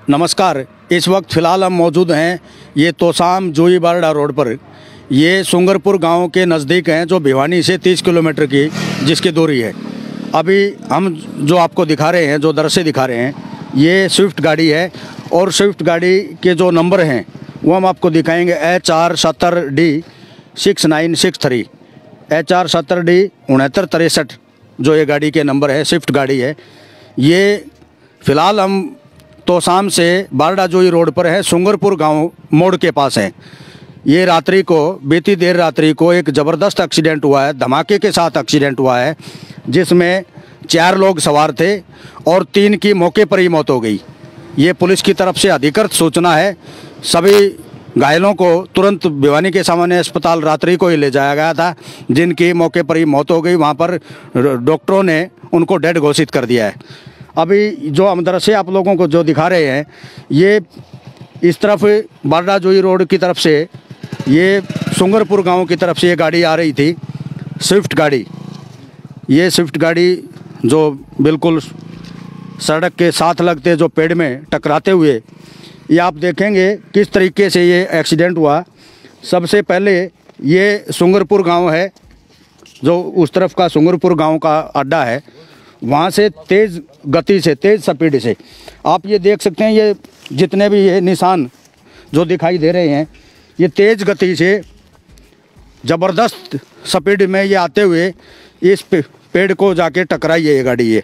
नमस्कार। इस वक्त फ़िलहाल हम मौजूद हैं ये तोसाम जोई बारडा रोड पर। ये सुंगरपुर गांव के नज़दीक हैं, जो भिवानी से 30 किलोमीटर की जिसकी दूरी है। अभी हम जो आपको दिखा रहे हैं, जो दृश्य दिखा रहे हैं, ये स्विफ्ट गाड़ी है और स्विफ्ट गाड़ी के जो नंबर हैं वो हम आपको दिखाएंगे। HR70D 6963, HR70D 6963 जो ये गाड़ी के नंबर है, स्विफ्ट गाड़ी है। ये फ़िलहाल हम तोसाम से बारडा जोई रोड पर है, सुंगरपुर गांव मोड़ के पास है। ये रात्रि को, बीती देर रात्रि को एक ज़बरदस्त एक्सीडेंट हुआ है, धमाके के साथ एक्सीडेंट हुआ है, जिसमें 4 लोग सवार थे और 3 की मौके पर ही मौत हो गई। ये पुलिस की तरफ से अधिकृत सूचना है। सभी घायलों को तुरंत भिवानी के सामान्य अस्पताल रात्रि को ही ले जाया गया था, जिनकी मौके पर ही मौत हो गई। वहाँ पर डॉक्टरों ने उनको डेड घोषित कर दिया है। अभी जो हम दृश्य आप लोगों को जो दिखा रहे हैं, ये इस तरफ बारडा जोई रोड की तरफ से, ये सुंगरपुर गांव की तरफ से ये गाड़ी आ रही थी, स्विफ्ट गाड़ी। ये स्विफ्ट गाड़ी जो बिल्कुल सड़क के साथ लगते जो पेड़ में टकराते हुए, ये आप देखेंगे किस तरीके से ये एक्सीडेंट हुआ। सबसे पहले ये सुंगरपुर गांव है, जो उस तरफ का सुंगरपुर गांव का अड्डा है, वहाँ से तेज़ गति से, तेज़ स्पीड से आप ये देख सकते हैं, ये जितने भी ये निशान जो दिखाई दे रहे हैं, ये तेज़ गति से ज़बरदस्त स्पीड में ये आते हुए इस पेड़ को जाके टकराई है ये गाड़ी।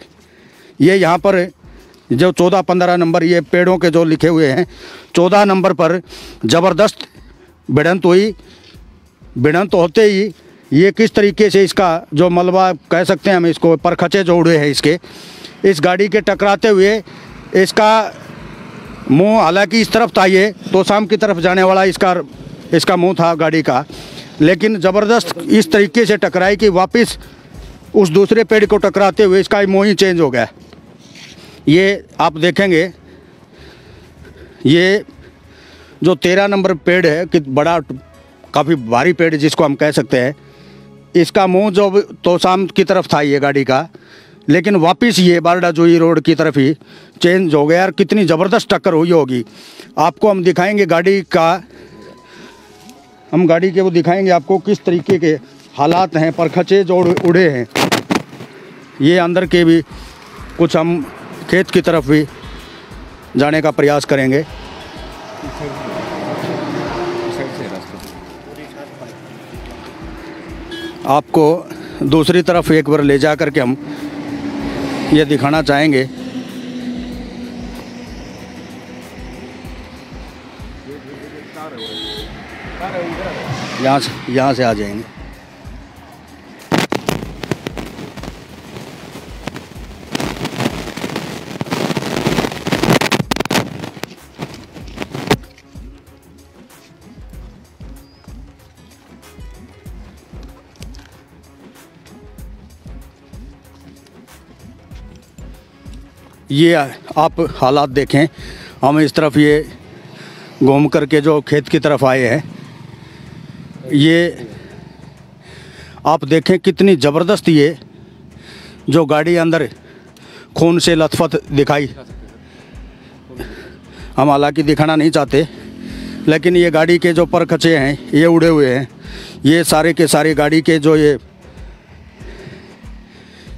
ये यहाँ पर जो 14-15 नंबर ये पेड़ों के जो लिखे हुए हैं, 14 नंबर पर ज़बरदस्त भिड़ंत हुई। भिड़ंत होते ही ये किस तरीके से इसका जो मलबा कह सकते हैं हम इसको, परखचे जो उड़े हैं इसके, इस गाड़ी के टकराते हुए इसका मुंह, हालांकि इस तरफ था, ये तोसाम की तरफ जाने वाला इसका मुंह था गाड़ी का, लेकिन ज़बरदस्त इस तरीके से टकराई कि वापस उस दूसरे पेड़ को टकराते हुए इसका मुंह ही चेंज हो गया। ये आप देखेंगे, ये जो 13 नंबर पेड़ है, कि बड़ा काफ़ी भारी पेड़ जिसको हम कह सकते हैं, इसका मुंह जो तोसाम की तरफ था ये गाड़ी का, लेकिन वापस ये बारडा जोई रोड की तरफ ही चेंज हो गया। और कितनी ज़बरदस्त टक्कर हुई होगी आपको हम दिखाएंगे गाड़ी का, हम गाड़ी के वो दिखाएंगे आपको किस तरीके के हालात हैं, परखचे जो उड़े हैं। ये अंदर के भी कुछ हम खेत की तरफ भी जाने का प्रयास करेंगे। आपको दूसरी तरफ एक बार ले जा कर के हम ये दिखाना चाहेंगे। यहाँ से आ जाएंगे। ये आप हालात देखें। हम इस तरफ ये घूम करके जो खेत की तरफ आए हैं, ये आप देखें कितनी ज़बरदस्त ये जो गाड़ी अंदर खून से लथपथ दिखाई। हम हालांकि दिखाना नहीं चाहते, लेकिन ये गाड़ी के जो परखचे हैं ये उड़े हुए हैं। ये सारे के सारे गाड़ी के जो ये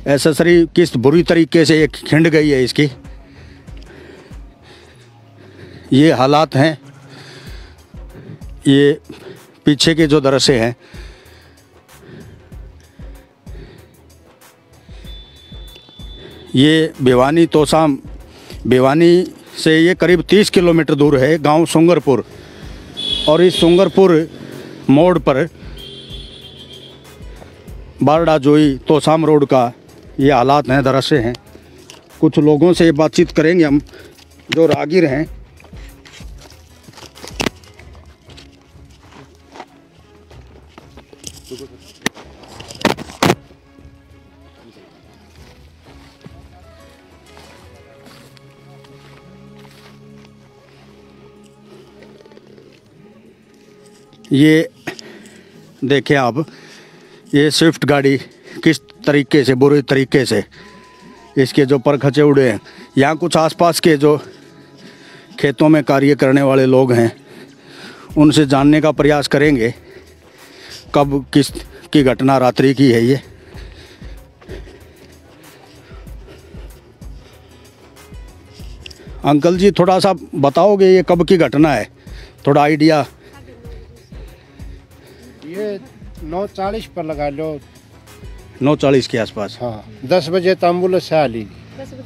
एसेसरी किस बुरी तरीके से ये खिंड गई है इसकी, ये हालात हैं। ये पीछे के जो दृश्य हैं, ये भिवानी तोसाम, भिवानी से ये करीब 30 किलोमीटर दूर है गांव सुंगरपुर। और इस सुंगरपुर मोड़ पर बारडा जोई तोसाम रोड का ये हालात हैं, दृश्य हैं। कुछ लोगों से बातचीत करेंगे हम जो राहगीर हैं। ये देखें आप, ये स्विफ्ट गाड़ी किस तरीके से, बुरे तरीके से इसके जो परखचे उड़े हैं। यहाँ कुछ आसपास के जो खेतों में कार्य करने वाले लोग हैं उनसे जानने का प्रयास करेंगे कब किस की घटना रात्रि की है ये। अंकल जी थोड़ा सा बताओगे ये कब की घटना है, थोड़ा आइडिया? ये 9:40 पर लगा लो, 9:40 के आसपास। हाँ 10 बजे तो एम्बुलेंस से आ ली।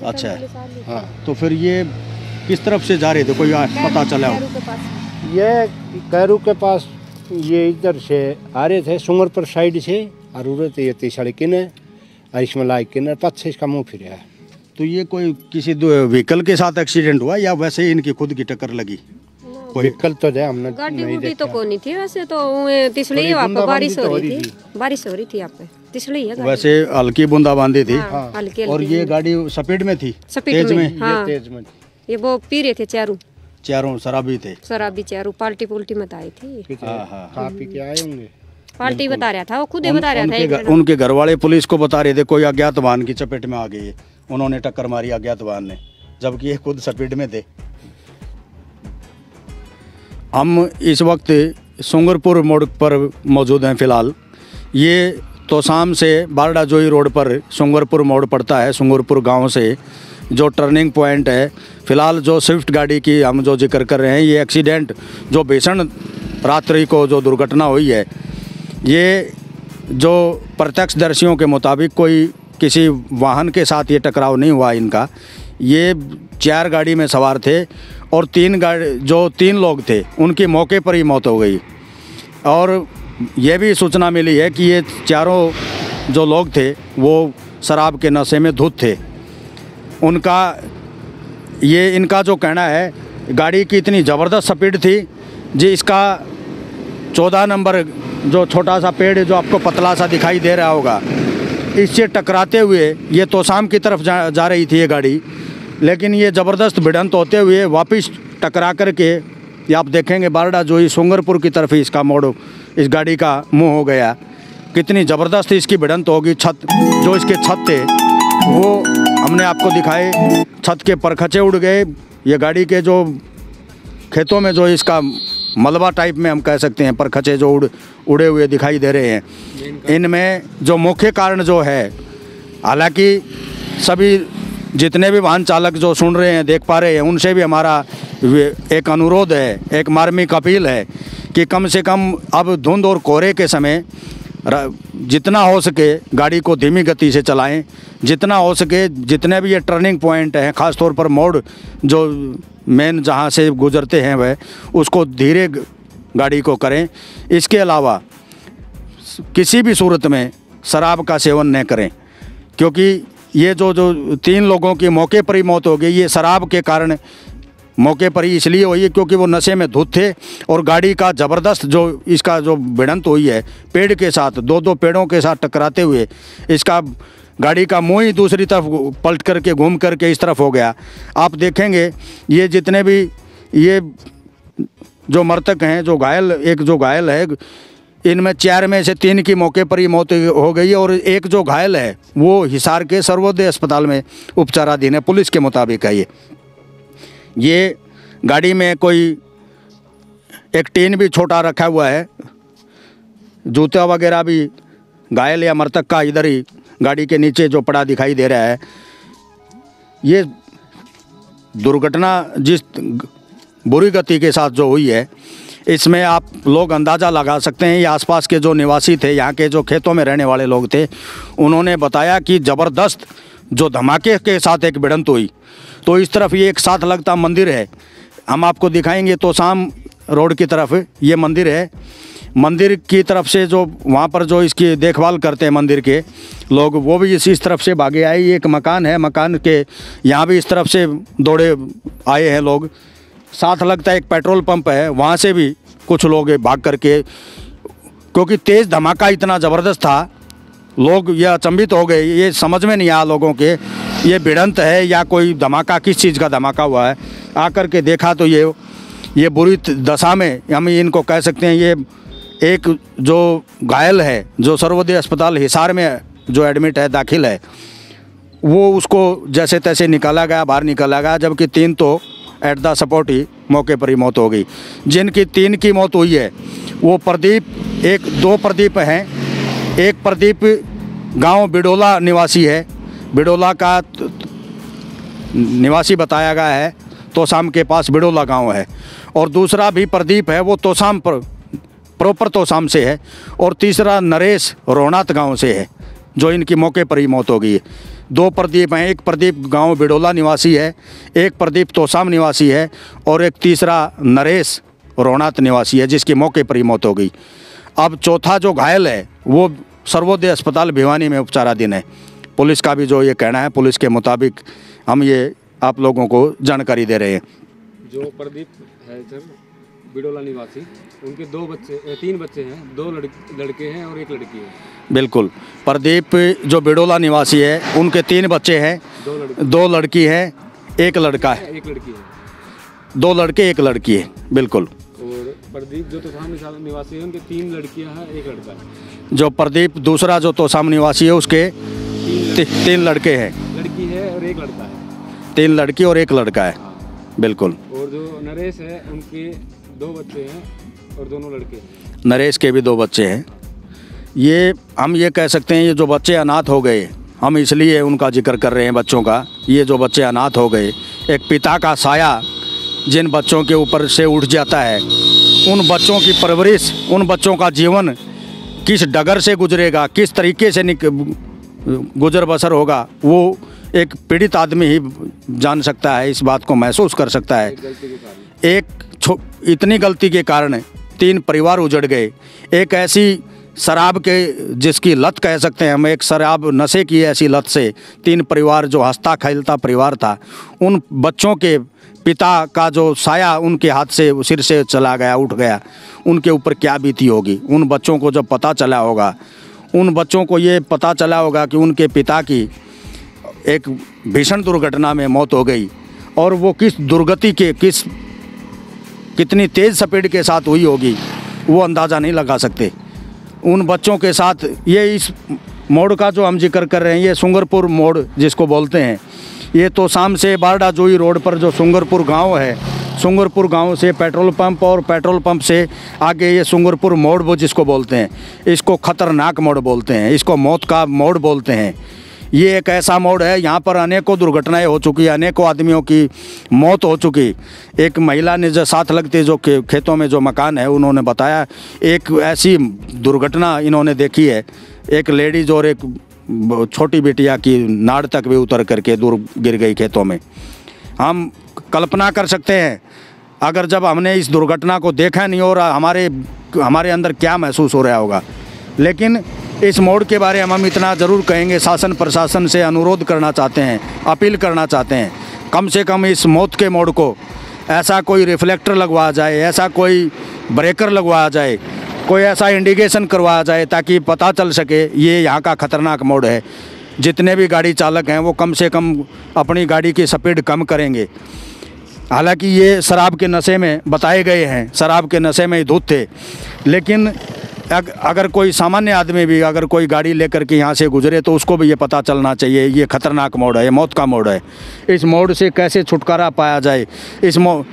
अच्छा, हाँ तो फिर ये किस तरफ से जा रहे थे, कोई पता चला हो? ये कैरू के पास, ये इधर से आ रहे थे सुंगरपुर साइड से, और उड़े ये तीसरे किने इसमलाई किने पथ से इसका मुँह फिर है। तो ये कोई किसी व्हीकल के साथ एक्सीडेंट हुआ या वैसे ही इनकी खुद की टक्कर लगी? कोई व्हीकल तो है हमने गाड़ी नहीं गुड़ी देखा। तो कोई नहीं थी वैसे तो तिसली वहाँ पे बारिश हो रही थी, बारिश हो रही थी यहाँ पे तिसली है गाड़ी। वैसे हल्की बूंदाबांदी थी। हाँ, हल्की और हल्की ये गाड़ी स्पीड में थी, स्पीड में। हाँ तेज में ये वो पी रहे थे चारों शराबी थे। शराबी चारू पार्टी पुल्टी मत आई थी। खा पी के आए होंगे। पार्टी बता रहा था, वो खुद ही बता रहा था। उनके घर वाले पुलिस को बता रहे थे कोई अज्ञात वाहन की चपेट में आ गई है, उन्होंने टक्कर मारी अज्ञात वाहन ने, जबकि ये खुद स्पीड में थे। हम इस वक्त सुंगरपुर मोड़ पर मौजूद हैं फिलहाल। ये तोसाम से बारडा जोई रोड पर सुंगरपुर मोड़ पड़ता है। सुंगरपुर गांव से जो टर्निंग पॉइंट है, फिलहाल जो स्विफ्ट गाड़ी की हम जो जिक्र कर रहे हैं, ये एक्सीडेंट जो भीषण रात्रि को जो दुर्घटना हुई है, ये जो प्रत्यक्षदर्शियों के मुताबिक कोई किसी वाहन के साथ ये टकराव नहीं हुआ इनका। ये 4 गाड़ी में सवार थे और 3 लोग थे उनकी मौके पर ही मौत हो गई। और ये भी सूचना मिली है कि ये चारों जो लोग थे वो शराब के नशे में धुत थे। इनका जो कहना है, गाड़ी की इतनी ज़बरदस्त स्पीड थी जी, इसका 14 नंबर जो छोटा सा पेड़ जो आपको पतला सा दिखाई दे रहा होगा, इससे टकराते हुए ये तोसाम की तरफ जा रही थी ये गाड़ी, लेकिन ये ज़बरदस्त भिड़ंत होते हुए वापस टकरा करके ये आप देखेंगे बारडा जोई सुंगरपुर की तरफ ही इसका मोड़, इस गाड़ी का मुंह हो गया। कितनी ज़बरदस्त इसकी भिड़ंत होगी। जो इसके छत थे वो हमने आपको दिखाए, छत के परखचे उड़ गए। ये गाड़ी के जो खेतों में जो इसका मलबा टाइप में हम कह सकते हैं परखचे जो उड़े हुए दिखाई दे रहे हैं। इनमें जो मुख्य कारण जो है, हालांकि सभी जितने भी वाहन चालक जो सुन रहे हैं, देख पा रहे हैं, उनसे भी हमारा एक अनुरोध है, एक मार्मिक अपील है कि कम से कम अब धुंध और कोहरे के समय जितना हो सके गाड़ी को धीमी गति से चलाएं। जितना हो सके जितने भी ये टर्निंग पॉइंट हैं, ख़ास तौर पर मोड़ जो मेन जहां से गुजरते हैं वह उसको धीरे गाड़ी को करें। इसके अलावा किसी भी सूरत में शराब का सेवन न करें, क्योंकि ये जो 3 लोगों की मौके पर ही मौत हो गई, ये शराब के कारण मौके पर ही इसलिए हुई है क्योंकि वो नशे में धुत थे और गाड़ी का ज़बरदस्त जो इसका जो भिड़ंत हुई है पेड़ के साथ, 2 पेड़ों के साथ टकराते हुए इसका गाड़ी का मुंह ही दूसरी तरफ पलट करके घूम करके इस तरफ हो गया। आप देखेंगे ये जितने भी ये जो मृतक हैं, जो घायल, एक जो घायल है, इनमें 4 में से 3 की मौके पर ही मौत हो गई और एक जो घायल है वो हिसार के सर्वोदय अस्पताल में उपचाराधीन है, पुलिस के मुताबिक है। ये गाड़ी में कोई एक टीन भी छोटा रखा हुआ है, जूता वगैरह भी घायल या मृतक का इधर ही गाड़ी के नीचे जो पड़ा दिखाई दे रहा है। ये दुर्घटना जिस बुरी गति के साथ जो हुई है, इसमें आप लोग अंदाज़ा लगा सकते हैं। ये आसपास के जो निवासी थे, यहाँ के जो खेतों में रहने वाले लोग थे, उन्होंने बताया कि ज़बरदस्त जो धमाके के साथ एक भिड़ंत हुई। तो इस तरफ ये एक साथ लगता मंदिर है, हम आपको दिखाएंगे। तोसाम रोड की तरफ ये मंदिर है। मंदिर की तरफ से जो वहाँ पर जो इसकी देखभाल करते हैं मंदिर के लोग, वो भी इस तरफ से भागे आए। ये एक मकान है, मकान के यहाँ भी इस तरफ से दौड़े आए हैं लोग। साथ लगता है एक पेट्रोल पंप है, वहाँ से भी कुछ लोग भाग करके, क्योंकि तेज़ धमाका इतना ज़बरदस्त था, लोग ये अचंभित हो गए। ये समझ में नहीं आया लोगों के ये भिड़ंत है या कोई धमाका, किस चीज़ का धमाका हुआ है। आकर के देखा तो ये बुरी दशा में हम इनको कह सकते हैं। ये एक जो घायल है, जो सर्वोदय अस्पताल हिसार में जो एडमिट है, दाखिल है, वो उसको जैसे तैसे निकाला गया, बाहर निकाला गया, जबकि 3 तो एट द स्पॉट ही मौके पर ही मौत हो गई। जिनकी 3 की मौत हुई है वो प्रदीप, 2 प्रदीप हैं। एक प्रदीप गांव बिडोला निवासी है, बिडोला का निवासी बताया गया है, तोसाम के पास बिडोला गांव है। और दूसरा भी प्रदीप है, वो तोसाम प्रॉपर तोसाम से है। और तीसरा नरेश रोहनाथ गांव से है, जो इनकी मौके पर ही मौत हो गई है। 2 प्रदीप हैं, एक प्रदीप गांव बिडोला निवासी है, एक प्रदीप तोसाम निवासी है, और एक तीसरा नरेश रोहनाथ निवासी है, जिसकी मौके पर ही मौत हो गई। अब चौथा जो घायल है वो सर्वोदय अस्पताल भिवानी में उपचाराधीन है। पुलिस का भी जो ये कहना है, पुलिस के मुताबिक हम ये आप लोगों को जानकारी दे रहे हैं। जो प्रदीप है सर बिडोला निवासी, उनके 3 बच्चे हैं, 2 लड़के हैं और 1 लड़की है। बिल्कुल, प्रदीप जो बिडोला निवासी है उनके 3 बच्चे हैं, 2 लड़की हैं, 1 लड़का है। 1 लड़की है। 2 लड़के 1 लड़की है। बिल्कुल। और प्रदीप जो तोसाम निवासी है उनके 3 लड़कियां हैं, 1 लड़का है। जो प्रदीप दूसरा जो तोसाम निवासी है उसके 3 लड़के हैं, लड़की है और 1 लड़का है। 3 लड़की और 1 लड़का है। बिल्कुल। और जो नरेश है उनके 2 बच्चे हैं और दोनों लड़के हैं। नरेश के भी 2 बच्चे हैं। ये हम ये कह सकते हैं, ये जो बच्चे अनाथ हो गए, हम इसलिए उनका जिक्र कर रहे हैं बच्चों का। ये जो बच्चे अनाथ हो गए, एक पिता का साया जिन बच्चों के ऊपर से उठ जाता है, उन बच्चों की परवरिश, उन बच्चों का जीवन किस डगर से गुजरेगा, किस तरीके से गुजर बसर होगा, वो एक पीड़ित आदमी ही जान सकता है, इस बात को महसूस कर सकता है। इतनी गलती के कारण 3 परिवार उजड़ गए। एक ऐसी शराब के जिसकी लत कह सकते हैं हम, एक शराब नशे की ऐसी लत से 3 परिवार, जो हंसता खेलता परिवार था, उन बच्चों के पिता का जो साया उनके हाथ से सिर से चला गया, उठ गया, उनके ऊपर क्या बीती होगी। उन बच्चों को जब पता चला होगा, उन बच्चों को ये पता चला होगा कि उनके पिता की एक भीषण दुर्घटना में मौत हो गई, और वो किस दुर्गति के कितनी तेज़ स्पीड के साथ हुई होगी, वो अंदाज़ा नहीं लगा सकते। उन बच्चों के साथ ये इस मोड़ का जो हम जिक्र कर रहे हैं, ये सुंगरपुर मोड़ जिसको बोलते हैं, ये तोसाम से बारडा जोई रोड पर जो सुंगरपुर गांव है, सुंगरपुर गांव से पेट्रोल पंप, और पेट्रोल पंप से आगे ये सुंगरपुर मोड़ वो जिसको बोलते हैं, इसको खतरनाक मोड़ बोलते हैं, इसको मौत का मोड़ बोलते हैं। ये एक ऐसा मोड़ है, यहाँ पर अनेकों दुर्घटनाएं हो चुकी, अनेकों आदमियों की मौत हो चुकी। एक महिला ने जो साथ लगते जो खेतों में जो मकान है, उन्होंने बताया एक ऐसी दुर्घटना इन्होंने देखी है, एक लेडीज और एक छोटी बिटिया की नाड़ तक भी उतर करके दूर गिर गई खेतों में। हम कल्पना कर सकते हैं, अगर जब हमने इस दुर्घटना को देखा नहीं और हमारे अंदर क्या महसूस हो रहा होगा। लेकिन इस मोड़ के बारे में हम इतना ज़रूर कहेंगे, शासन प्रशासन से अनुरोध करना चाहते हैं, अपील करना चाहते हैं, कम से कम इस मौत के मोड़ को ऐसा कोई रिफ्लेक्टर लगवाया जाए, ऐसा कोई ब्रेकर लगवाया जाए, कोई ऐसा इंडिकेशन करवाया जाए, ताकि पता चल सके ये यहाँ का ख़तरनाक मोड़ है। जितने भी गाड़ी चालक हैं वो कम से कम अपनी गाड़ी की स्पीड कम करेंगे। हालांकि ये शराब के नशे में बताए गए हैं, शराब के नशे में ही धुत थे, लेकिन अगर कोई सामान्य आदमी भी अगर कोई गाड़ी लेकर के यहाँ से गुजरे तो उसको भी ये पता चलना चाहिए ये खतरनाक मोड़ है, ये मौत का मोड़ है। इस मोड़ से कैसे छुटकारा पाया जाए, इस मोड़।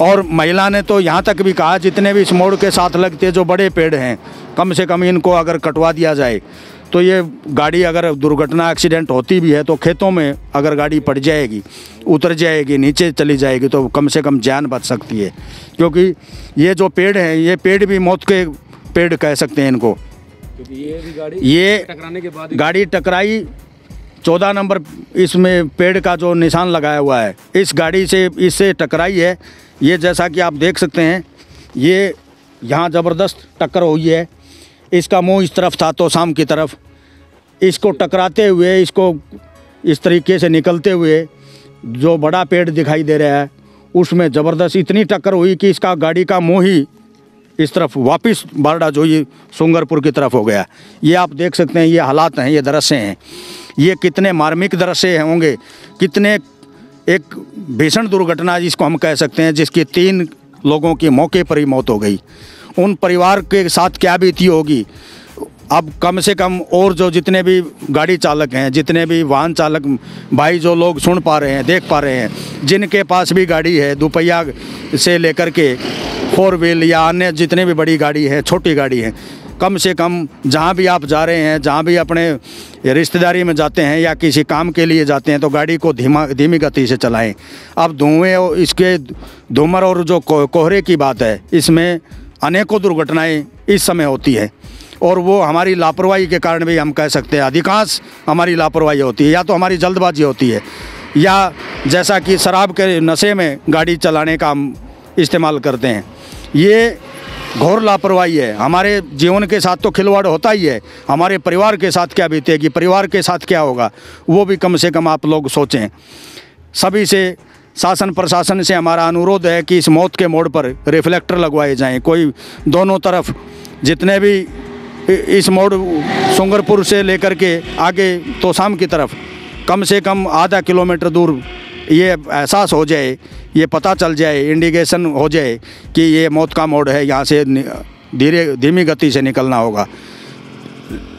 और महिला ने तो यहाँ तक भी कहा, जितने भी इस मोड़ के साथ लगते जो बड़े पेड़ हैं, कम से कम इनको अगर कटवा दिया जाए तो ये गाड़ी, अगर दुर्घटना एक्सीडेंट होती भी है तो खेतों में अगर गाड़ी पड़ जाएगी, उतर जाएगी, नीचे चली जाएगी, तो कम से कम जान बच सकती है। क्योंकि ये जो पेड़ हैं, ये पेड़ भी मौत के पेड़ कह सकते हैं इनको। क्योंकि ये टकराने के बाद गाड़ी टकराई, 14 नंबर इसमें पेड़ का जो निशान लगाया हुआ है, इस गाड़ी से इससे टकराई है। ये जैसा कि आप देख सकते हैं, ये यहाँ ज़बरदस्त टक्कर हुई है। इसका मुंह इस तरफ था, तोसाम की तरफ। इसको टकराते हुए, इसको इस तरीके से निकलते हुए जो बड़ा पेड़ दिखाई दे रहा है, उसमें ज़बरदस्त इतनी टक्कर हुई कि इसका गाड़ी का मुंह ही इस तरफ वापस बारडा जो ये सुंगरपुर की तरफ हो गया। ये आप देख सकते हैं, ये हालात हैं, ये दृश्य हैं। ये कितने मार्मिक दृश्य होंगे, कितने एक भीषण दुर्घटना जिसको हम कह सकते हैं, जिसकी 3 लोगों की मौके पर ही मौत हो गई। उन परिवार के साथ क्या बीती होगी, अब कम से कम और जो जितने भी गाड़ी चालक हैं, जितने भी वाहन चालक भाई जो लोग सुन पा रहे हैं, देख पा रहे हैं, जिनके पास भी गाड़ी है दोपहिया से लेकर के 4 व्हील या अन्य जितने भी बड़ी गाड़ी है, छोटी गाड़ी है, कम से कम जहाँ भी आप जा रहे हैं, जहाँ भी अपने रिश्तेदारी में जाते हैं या किसी काम के लिए जाते हैं तो गाड़ी को धीमी गति से चलाएं। अब धुएँ और इसके धूमर और जो कोहरे की बात है, इसमें अनेकों दुर्घटनाएं इस समय होती है और वो हमारी लापरवाही के कारण भी हम कह सकते हैं। अधिकांश हमारी लापरवाही होती है, या तो हमारी जल्दबाजी होती है, या जैसा कि शराब के नशे में गाड़ी चलाने का हम इस्तेमाल करते हैं। ये घोर लापरवाही है। हमारे जीवन के साथ तो खिलवाड़ होता ही है, हमारे परिवार के साथ क्या बीतेगी, परिवार के साथ क्या होगा, वो भी कम से कम आप लोग सोचें। सभी से, शासन प्रशासन से हमारा अनुरोध है कि इस मौत के मोड़ पर रिफ्लेक्टर लगवाए जाएं। कोई दोनों तरफ जितने भी इस मोड़ सुंगरपुर से लेकर के आगे तोशाम की तरफ कम से कम आधा किलोमीटर दूर ये एहसास हो जाए, ये पता चल जाए, इंडिकेशन हो जाए कि ये मौत का मोड़ है, यहाँ से धीमी गति से निकलना होगा।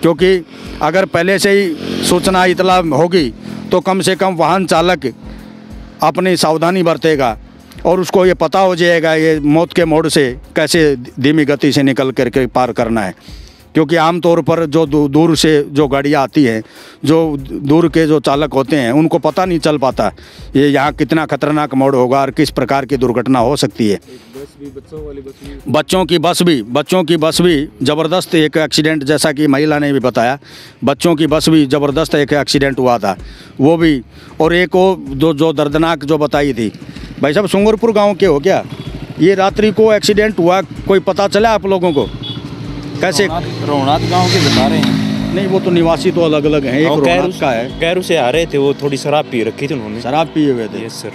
क्योंकि अगर पहले से ही सूचना इतला होगी तो कम से कम वाहन चालक अपनी सावधानी बरतेगा और उसको ये पता हो जाएगा ये मौत के मोड़ से कैसे धीमी गति से निकल करके पार करना है। क्योंकि आमतौर पर जो दूर से जो गाड़ियाँ आती हैं, जो दूर के जो चालक होते हैं, उनको पता नहीं चल पाता ये यहाँ कितना खतरनाक मोड़ होगा और किस प्रकार की दुर्घटना हो सकती है। बच्चों की बस भी ज़बरदस्त एक एक्सीडेंट, जैसा कि महिला ने भी बताया, बच्चों की बस भी ज़बरदस्त एक एक्सीडेंट हुआ था वो भी। और एक वो जो दर्दनाक जो बताई थी। भाई साहब, सुंगरपुर गाँव के हो क्या? ये रात्रि को एक्सीडेंट हुआ, कोई पता चला आप लोगों को? कैसे? रोहनाथ गांव के बता रहे हैं। नहीं, वो तो निवासी तो अलग अलग हैं। एक रोहनाथ का है। कैरू से आ रहे थे, वो थोड़ी शराब पी रखी थी उन्होंने। शराब पिए हुए थे? Yes sir.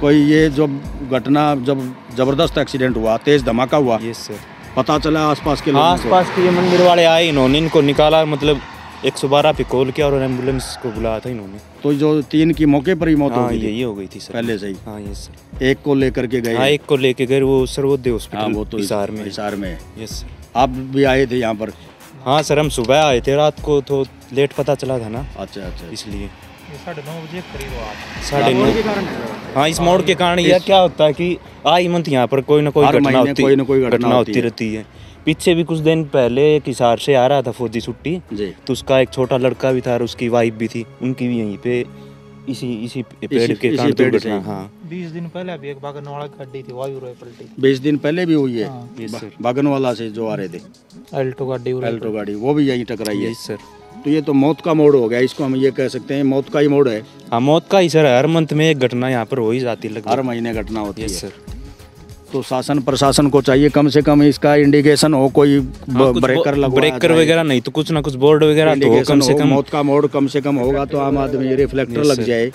कोई ये जो घटना जब ज़बरदस्त एक्सीडेंट हुआ, तेज धमाका हुआ, यस सर, पता चला आसपास के लोगों को? आसपास के ये मंदिर वाले आए, इन्होंने इनको निकाला, मतलब 112 पे कॉल किया और एम्बुलेंस को बुलाया था इन्होंने। तो जो 3 की मौके पर ही मौत हो गई? यही हो गई थी सर, पहले से ही। हाँ यस सर। एक को लेकर के गए? हाँ, एक को लेके गए, वो सर्वोदय हॉस्पिटल, वो तो हिसार में। Yes sir. आप भी आए थे यहाँ पर? हाँ सर, हम सुबह आए थे, रात को तो लेट पता चला था ना। अच्छा, इसलिए 9:30 बजे करीब हुआ। 9:30। हाँ, इस मोड़ के कारण यह क्या होता है कि आई मंथ यहाँ पर कोई ना कोई घटना होती रहती है। पीछे भी कुछ दिन पहले एक हिसार से आ रहा था फौजी छुट्टी, तो उसका एक छोटा लड़का भी था और उसकी वाइफ भी थी, उनकी भी यहीं पे इसी पेड़ के कारण दुर्घटना। हाँ, 20 दिन पहले भी एक बागनवाला गाड़ी थी, वायु रोए पलटी। 20 दिन पहले भी हुई है? बागनवाला से जो आ रहे थे अल्टो गाड़ी, वो भी यहीं टकराई है सर। तो ये तो मौत का मोड़ हो गया, इसको हम ये कह सकते हैं, मौत का ही मोड़ है। हाँ, मौत का ही सर। हर मंथ में एक घटना यहाँ पर हो ही जाती है, हर महीने घटना होती है सर। तो शासन प्रशासन को चाहिए कम से कम इसका इंडिकेशन हो, कोई ब्रेकर वगैरह नहीं तो कुछ ना कुछ बोर्ड वगैरह तो हो, कम से कम मौत का मोड़ कम से कम होगा तो आम आदमी रिफ्लेक्टर लग जाए।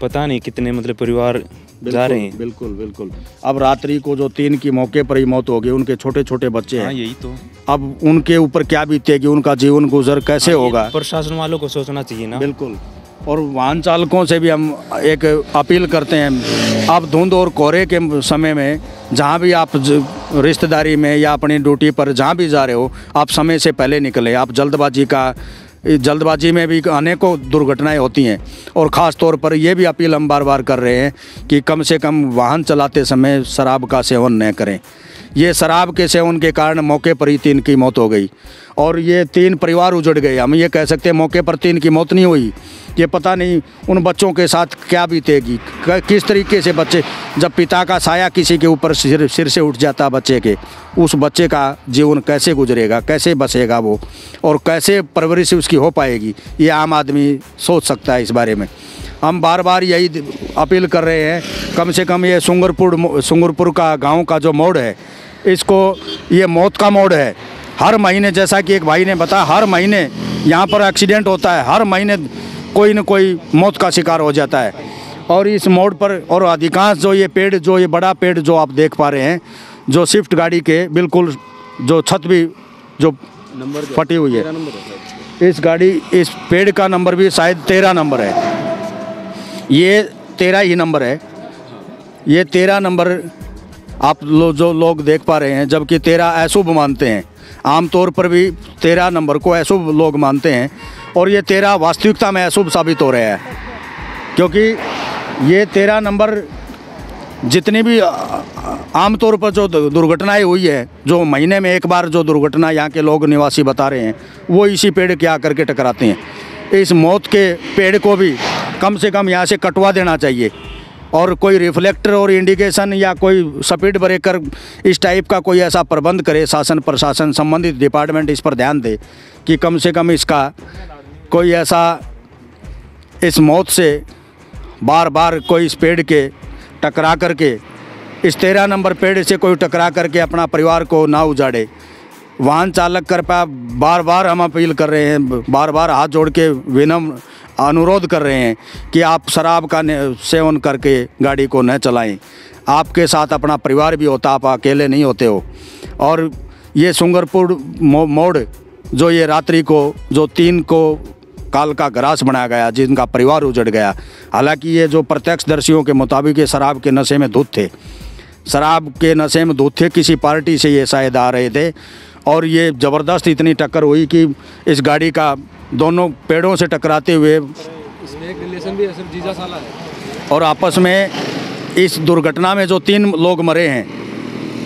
पता नहीं कितने मतलब परिवार जा रहे हैं। बिल्कुल। अब रात्रि को जो 3 की मौके पर ही मौत हो गई, उनके छोटे छोटे बच्चे हैं। यही तो। अब उनके ऊपर क्या बीतेगी, उनका जीवन गुजर कैसे होगा? प्रशासन वालों को सोचना चाहिए ना। बिल्कुल। और वाहन चालकों से भी हम एक अपील करते हैं, आप धुंध और कोहरे के समय में जहाँ भी आप रिश्तेदारी में या अपनी ड्यूटी पर जहाँ भी जा रहे हो, आप समय से पहले निकलें। आप जल्दबाजी में भी अनेकों दुर्घटनाएं होती हैं। और ख़ास तौर पर यह भी अपील हम बार बार कर रहे हैं कि कम से कम वाहन चलाते समय शराब का सेवन न करें। ये शराब के सेवन के कारण मौके पर ही 3 की मौत हो गई और ये 3 परिवार उजड़ गए। हम ये कह सकते हैं मौके पर 3 की मौत नहीं हुई, ये पता नहीं उन बच्चों के साथ क्या बीतेगी, किस तरीके से बच्चे, जब पिता का साया किसी के ऊपर सिर से उठ जाता बच्चे के, उस बच्चे का जीवन कैसे गुजरेगा, कैसे बसेगा वो, और कैसे परवरिश उसकी हो पाएगी, ये आम आदमी सोच सकता है। इस बारे में हम बार बार यही अपील कर रहे हैं, कम से कम ये सुंगरपुर का गाँव का जो मोड़ है, इसको, ये मौत का मोड़ है। हर महीने, जैसा कि एक भाई ने बताया, हर महीने यहाँ पर एक्सीडेंट होता है, हर महीने कोई न कोई मौत का शिकार हो जाता है। और इस मोड़ पर, और अधिकांश जो ये पेड़, जो ये बड़ा पेड़ जो आप देख पा रहे हैं, जो स्विफ्ट गाड़ी के बिल्कुल जो छत भी जो फटी हुई है, इस पेड़ का नंबर भी शायद 13 नंबर है। ये 13 ही नंबर है। ये 13 नंबर आप जो लोग देख पा रहे हैं, जबकि 13 अशुभ मानते हैं। आमतौर पर भी 13 नंबर को अशुभ लोग मानते हैं, और ये 13 वास्तविकता में अशुभ साबित हो रहा है, क्योंकि ये 13 नंबर जितनी भी आमतौर पर जो दुर्घटनाएं हुई है, जो महीने में एक बार जो दुर्घटना यहाँ के लोग निवासी बता रहे हैं, वो इसी पेड़ के आकर के टकराते हैं। इस मौत के पेड़ को भी कम से कम यहाँ से कटवा देना चाहिए, और कोई रिफ्लेक्टर और इंडिकेशन या कोई स्पीड ब्रेकर इस टाइप का कोई ऐसा प्रबंध करे, शासन प्रशासन संबंधित डिपार्टमेंट इस पर ध्यान दे कि कम से कम इसका कोई ऐसा इस मौत से बार बार कोई इस पेड़ के टकरा करके, इस 13 नंबर पेड़ से कोई टकरा करके अपना परिवार को ना उजाड़े। वाहन चालक कृपया बार बार हम अपील कर रहे हैं, बार बार हाथ जोड़ के विनम्र अनुरोध कर रहे हैं कि आप शराब का सेवन करके गाड़ी को न चलाएं। आपके साथ अपना परिवार भी होता, आप अकेले नहीं होते हो। और ये सुंगरपुर मोड़ जो ये रात्रि को जो 3 को काल का ग्रास बनाया गया, जिनका परिवार उजड़ गया, हालांकि ये जो प्रत्यक्षदर्शियों के मुताबिक ये शराब के नशे में धुत थे, शराब के नशे में धुत थे, किसी पार्टी से ये शायद आ रहे थे, और ये ज़बरदस्त इतनी टक्कर हुई कि इस गाड़ी का दोनों पेड़ों से टकराते हुए इसमें एक रिलेशन भी सिर्फ जीजा साला है, और आपस में इस दुर्घटना में जो 3 लोग मरे हैं,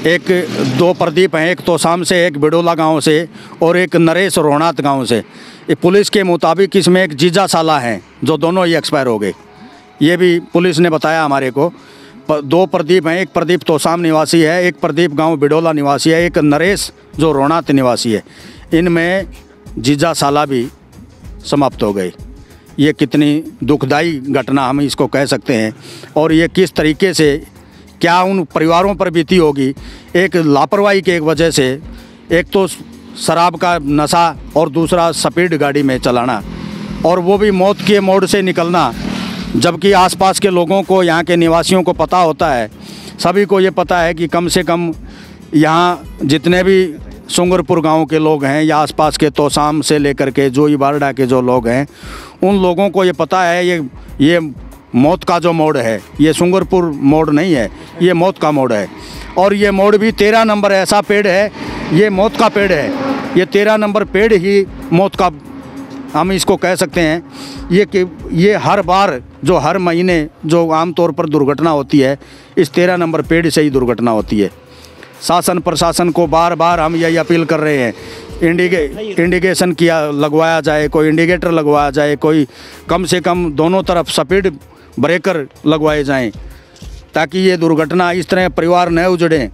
एक 2 प्रदीप हैं, एक तोसाम से, एक बिडोला गांव से, और एक नरेश रोहनाथ गांव से। पुलिस के मुताबिक इसमें एक जीजा साला हैं जो दोनों ही एक्सपायर हो गए, ये भी पुलिस ने बताया हमारे को। 2 प्रदीप हैं, एक प्रदीप तोसाम निवासी है, एक प्रदीप गांव बिडोला निवासी है, एक नरेश जो रोहनाथ निवासी है। इनमें जीजा साला भी समाप्त हो गए। ये कितनी दुखदाई घटना हम इसको कह सकते हैं, और ये किस तरीके से क्या उन परिवारों पर बीती होगी एक लापरवाही के एक वजह से। एक तो शराब का नशा और दूसरा स्पीड गाड़ी में चलाना, और वो भी मौत के मोड़ से निकलना, जबकि आसपास के लोगों को, यहाँ के निवासियों को पता होता है, सभी को ये पता है कि कम से कम यहाँ जितने भी सुंगरपुर गांव के लोग हैं या आसपास के तोसाम से लेकर के जोई बारडा के जो लोग हैं, उन लोगों को ये पता है ये मौत का जो मोड़ है, ये सुंगरपुर मोड़ नहीं है, ये मौत का मोड़ है। और ये मोड़ भी 13 नंबर ऐसा पेड़ है, ये मौत का पेड़ है। ये 13 नंबर पेड़ ही मौत का हम इसको कह सकते हैं। ये हर बार जो हर महीने जो आमतौर पर दुर्घटना होती है, इस 13 नंबर पेड़ से ही दुर्घटना होती है। शासन प्रशासन को बार बार हम यही अपील कर रहे हैं, इंडिकेशन किया लगवाया जाए, कोई इंडिकेटर लगवाया जाए, कोई कम से कम दोनों तरफ स्पीड ब्रेकर लगवाए जाएं, ताकि ये दुर्घटना इस तरह परिवार न उजड़ें।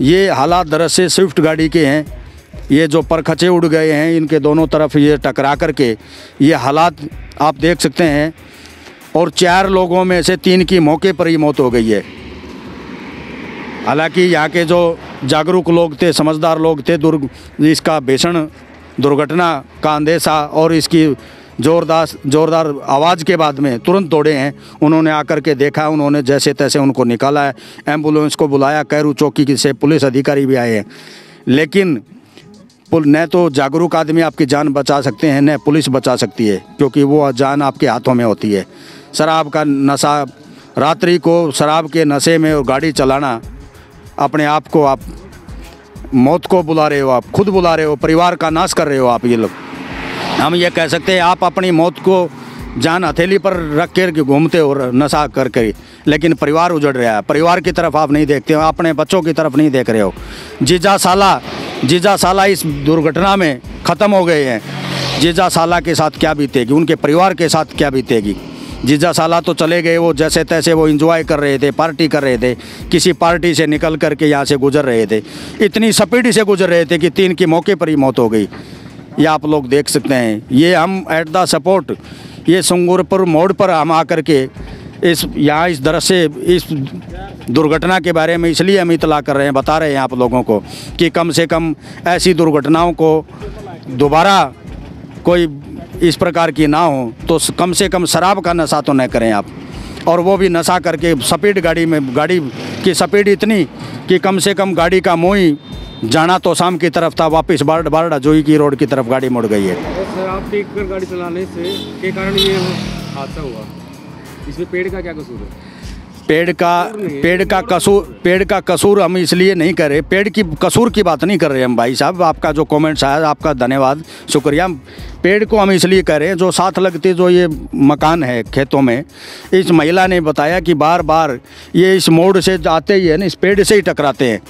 ये हालात दरअसल स्विफ्ट गाड़ी के हैं, ये जो परखचे उड़ गए हैं, इनके दोनों तरफ ये टकरा करके ये हालात आप देख सकते हैं। और 4 लोगों में से 3 की मौके पर ही मौत हो गई है। हालांकि यहाँ के जो जागरूक लोग थे, समझदार लोग थे, इसका भीषण दुर्घटना का अंदेशा और इसकी जोरदार आवाज़ के बाद में तुरंत दौड़े हैं। उन्होंने आकर के देखा, उन्होंने जैसे तैसे उनको निकाला है, एम्बुलेंस को बुलाया, कैरू चौकी से पुलिस अधिकारी भी आए हैं। लेकिन न तो जागरूक आदमी आपकी जान बचा सकते हैं, न पुलिस बचा सकती है, क्योंकि वो जान आपके हाथों में होती है। शराब का नशा, रात्रि को शराब के नशे में और गाड़ी चलाना, अपने आप को आप मौत को बुला रहे हो, आप खुद बुला रहे हो, परिवार का नाश कर रहे हो आप। ये लोग, हम ये कह सकते हैं, आप अपनी मौत को जान हथेली पर रख कर घूमते हो नशा कर, लेकिन परिवार उजड़ रहा है। परिवार की तरफ आप नहीं देखते हो, अपने बच्चों की तरफ नहीं देख रहे हो। जीजा साला इस दुर्घटना में ख़त्म हो गए हैं। जीजा साला के साथ क्या बीतेगी, उनके परिवार के साथ क्या बीतेगी। जीजा साला तो चले गए, वो जैसे तैसे वो एंजॉय कर रहे थे, पार्टी कर रहे थे, किसी पार्टी से निकल कर के यहाँ से गुजर रहे थे, इतनी स्पीड से गुजर रहे थे कि 3 की मौके पर ही मौत हो गई। ये आप लोग देख सकते हैं। ये हम एट द सपोर्ट, ये सुंगरपुर मोड़ पर हम आकर के इस दुर्घटना के बारे में इसलिए हम इतला कर रहे हैं, बता रहे हैं आप लोगों को कि कम से कम ऐसी दुर्घटनाओं को दोबारा कोई इस प्रकार की ना हो, तो कम से कम शराब का नशा तो न करें आप। और वो भी नशा करके स्पीड गाड़ी में, गाड़ी की स्पीड इतनी कि कम से कम गाड़ी का मुँह ही जाना तो शाम की तरफ था, वापस बारडा जोई की रोड की तरफ गाड़ी मुड़ गई है। शराब पी कर गाड़ी चलाने से के कारण ये हादसा हुआ, इसमें पेड़ का क्या कसूर है? पेड़ का कसूर हम इसलिए नहीं कर रहे, पेड़ की कसूर की बात नहीं कर रहे हम भाई साहब। आपका जो कमेंट्स आया आपका धन्यवाद, शुक्रिया। पेड़ को हम इसलिए कह रहे हैं जो साथ लगते जो ये मकान है खेतों में, इस महिला ने बताया कि बार बार ये इस मोड़ से जाते ही है ना, इस पेड़ से ही टकराते हैं।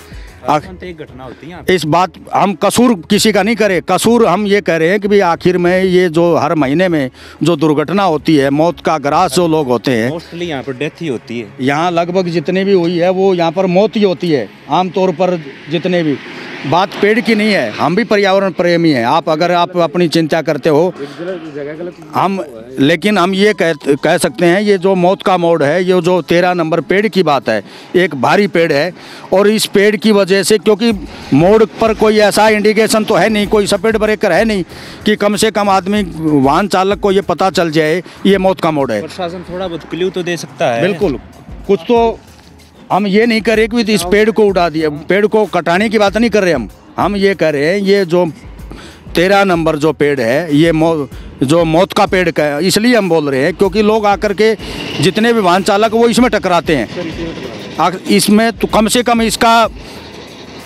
एक घटना होती है। इस बात हम कसूर किसी का नहीं करे, कसूर हम ये कह रहे हैं कि भाई आखिर में ये जो हर महीने में जो दुर्घटना होती है, मौत का ग्रास जो लोग होते हैं, मोस्टली यहाँ पर डेथ ही होती है। यहाँ लगभग जितने भी हुई है वो यहाँ पर मौत ही होती है आमतौर पर। जितने भी बात पेड़ की नहीं है, हम भी पर्यावरण प्रेमी हैं। आप अगर आप अपनी चिंता करते हो हम, लेकिन हम ये कह सकते हैं ये जो मौत का मोड़ है, ये जो 13 नंबर पेड़ की बात है, एक भारी पेड़ है। और इस पेड़ की वजह से, क्योंकि मोड़ पर कोई ऐसा इंडिकेशन तो है नहीं, कोई स्पीड ब्रेकर है नहीं कि कम से कम आदमी वाहन चालक को ये पता चल जाए ये मौत का मोड़ है। प्रशासन थोड़ा बहुत क्ल्यू तो दे सकता है। बिल्कुल, कुछ तो हम ये नहीं कर रहे कि इस पेड़ को उड़ा दिया, पेड़ को कटाने की बात नहीं कर रहे हम ये कह रहे हैं ये जो 13 नंबर जो पेड़ है ये जो मौत का पेड़ का है, इसलिए हम बोल रहे हैं क्योंकि लोग आकर के जितने भी वाहन चालक वो इसमें टकराते हैं। इसमें तो कम से कम इसका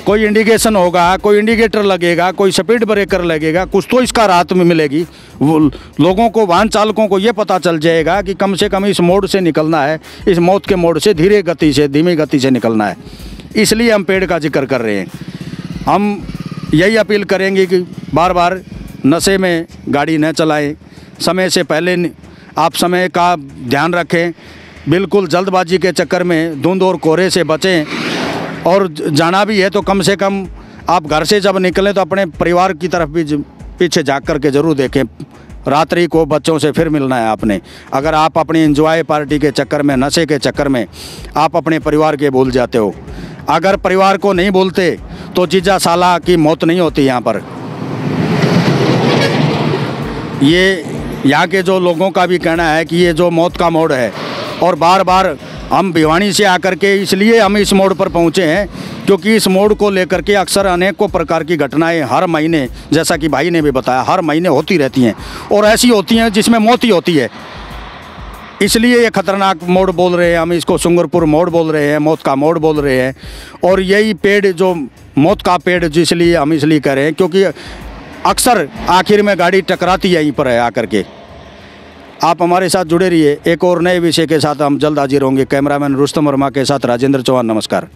कोई इंडिकेशन होगा, कोई इंडिकेटर लगेगा, कोई स्पीड ब्रेकर लगेगा, कुछ तो इसका राहत में मिलेगी। वो लोगों को, वाहन चालकों को ये पता चल जाएगा कि कम से कम इस मोड़ से निकलना है, इस मौत के मोड़ से धीमी गति से निकलना है। इसलिए हम पेड़ का जिक्र कर रहे हैं। हम यही अपील करेंगे कि बार बार नशे में गाड़ी न चलाएं, समय से पहले आप समय का ध्यान रखें, बिल्कुल जल्दबाजी के चक्कर में धुंध और कोहरे से बचें। और जाना भी है तो कम से कम आप घर से जब निकलें तो अपने परिवार की तरफ भी पीछे झाँक करके ज़रूर देखें। रात्रि को बच्चों से फिर मिलना है आपने। अगर आप अपनी एंजॉय पार्टी के चक्कर में, नशे के चक्कर में आप अपने परिवार के भूल जाते हो। अगर परिवार को नहीं भूलते तो जीजा साला की मौत नहीं होती यहाँ पर। ये यहाँ के जो लोगों का भी कहना है कि ये जो मौत का मोड़ है, और बार बार हम भिवानी से आकर के इसलिए हम इस मोड़ पर पहुँचे हैं क्योंकि इस मोड़ को लेकर के अक्सर अनेकों प्रकार की घटनाएं हर महीने, जैसा कि भाई ने भी बताया, हर महीने होती रहती हैं और ऐसी होती हैं जिसमें मौत ही होती है। इसलिए ये खतरनाक मोड़ बोल रहे हैं हम, इसको सुंगरपुर मोड़ बोल रहे हैं, मौत का मोड़ बोल रहे हैं। और यही पेड़ जो मौत का पेड़ जिसलिए हम इसलिए कह रहे हैं क्योंकि अक्सर आखिर में गाड़ी टकराती यहीं पर है आकर के। आप हमारे साथ जुड़े रहिए, एक और नए विषय के साथ हम जल्द हाजिर होंगे। कैमरामैन रुस्तम वर्मा के साथ राजेंद्र चौहान, नमस्कार।